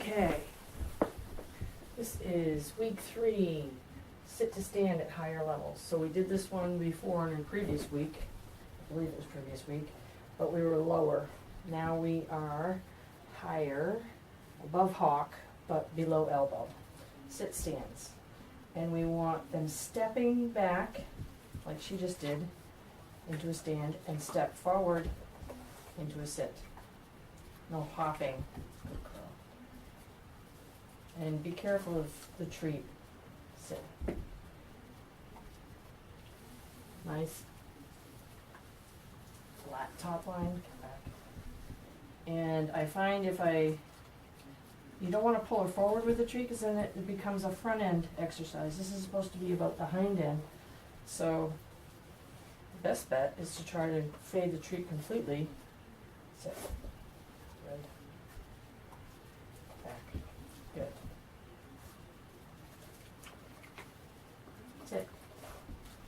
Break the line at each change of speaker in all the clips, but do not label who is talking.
Okay, this is week 3, sit to stand at higher levels. So we did this one before in a previous week, I believe it was previous week, but we were lower. Now we are higher, above hock, but below elbow. Sit stands. And we want them stepping back, like she just did, into a stand, and step forward into a sit. No hopping. Good girl. And be careful of the treat. Sit. Nice flat top line. Come back. And I find you don't want to pull her forward with the treat because then it becomes a front end exercise. This is supposed to be about the hind end. So the best bet is to try to fade the treat completely. Sit. Good. Back. Good. Sit.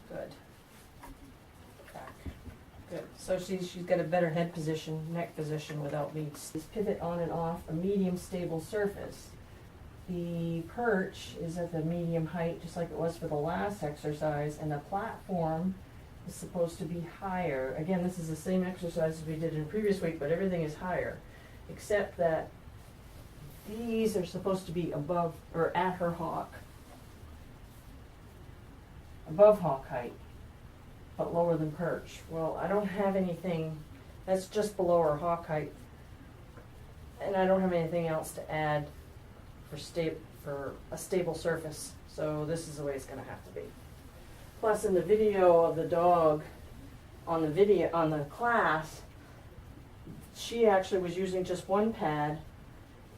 Good. Back. Good. So she's got a better head position, neck position without me. Pivot on and off a medium stable surface. The perch is at the medium height, just like it was for the last exercise, and the platform is supposed to be higher. Again, this is the same exercise as we did in the previous week, but everything is higher, except that these are supposed to be above or at her hock, above hock height, but lower than perch. Well, I don't have anything that's just below her hock height, and I don't have anything else to add for a stable surface. So this is the way it's going to have to be. Plus, in the video of the dog, on the class, she actually was using just one pad,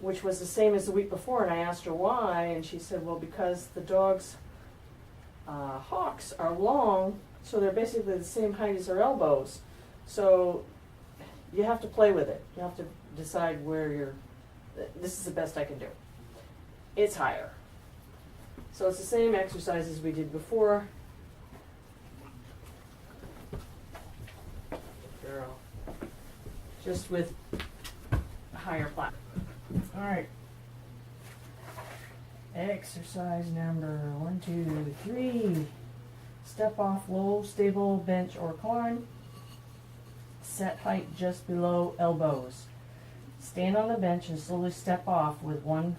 which was the same as the week before, and I asked her why, and she said, well, because the dog's hocks are long, so they're basically the same height as her elbows. So you have to play with it. You have to decide where this is the best I can do. It's higher. So it's the same exercise as we did before. Girl. Just with a higher platform. All right. Exercise number 1, 2, 3. Step off low, stable, bench, or climb. Set height just below elbows. Stand on the bench and slowly step off with 1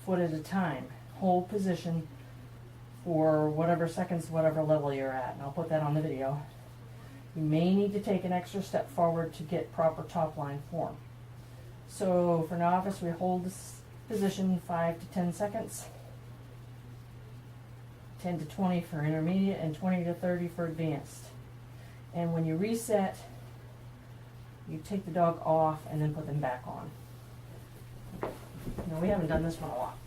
foot at a time. Hold position for whatever seconds, whatever level you're at. And I'll put that on the video. You may need to take an extra step forward to get proper top line form. So for novice, we hold this position 5 to 10 seconds, 10 to 20 for intermediate, and 20 to 30 for advanced. And when you reset, you take the dog off and then put them back on. Now, we haven't done this one a lot.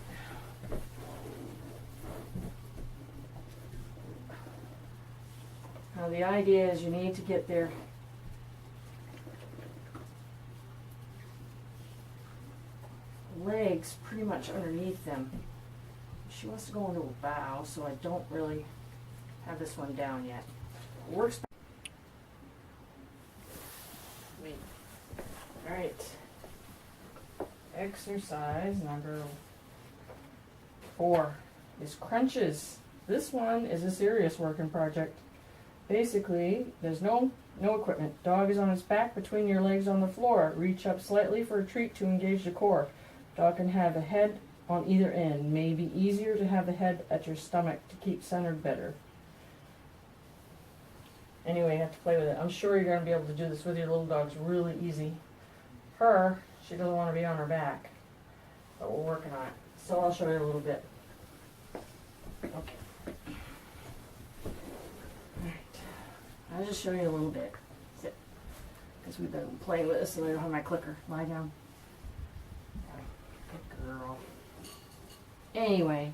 Now the idea is you need to get their legs pretty much underneath them. She wants to go into a bow, so I don't really have this one down yet. It works. All right. Exercise number 4 is crunches. This one is a serious working project. Basically, there's no equipment. Dog is on its back between your legs on the floor. Reach up slightly for a treat to engage the core. Dog can have a head on either end. May be easier to have the head at your stomach to keep centered better. Anyway, you have to play with it. I'm sure you're going to be able to do this with your little dogs really easy. Her, she doesn't want to be on her back, but we're working on it. So I'll show you a little bit. Okay. Alright. I'll just show you a little bit. Sit. Because we've been playing with this and I don't have my clicker. Lie down. Good girl. Anyway,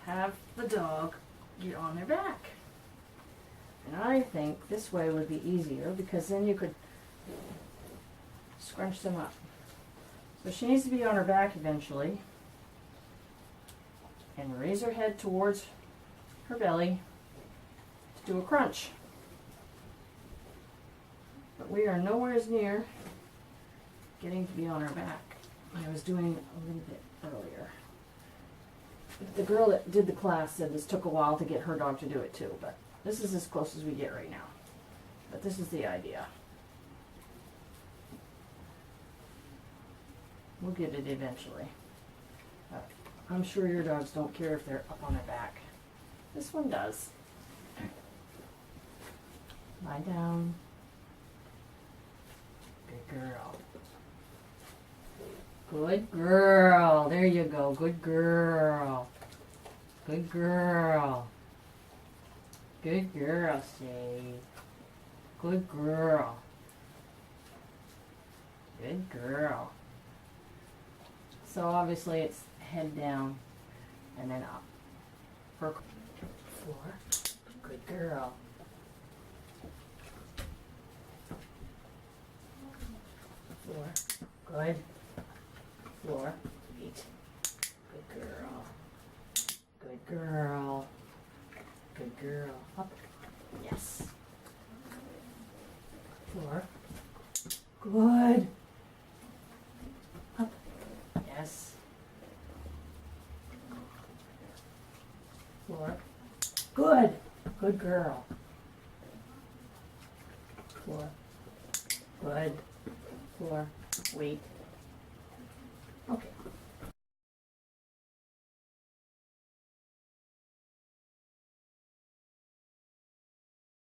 have the dog get on their back. And I think this way would be easier because then you could scrunch them up. So she needs to be on her back eventually and raise her head towards her belly to do a crunch. But we are nowhere near getting to be on her back. I was doing a little bit earlier. The girl that did the class said this took a while to get her dog to do it too, but this is as close as we get right now. But this is the idea. We'll get it eventually. But I'm sure your dogs don't care if they're up on their back. This one does. Lie down. Good girl. Good girl. There you go. Good girl. Good girl. Good girl, say. Good girl. Good girl. So obviously it's head down and then up. For floor. Good girl. Floor. Good. Floor. Feet. Good girl. Good girl. Good girl. Up. Yes. Floor. Good. Up. Yes. Floor. Good. Good girl. Floor. Good. Floor. Wait. Okay.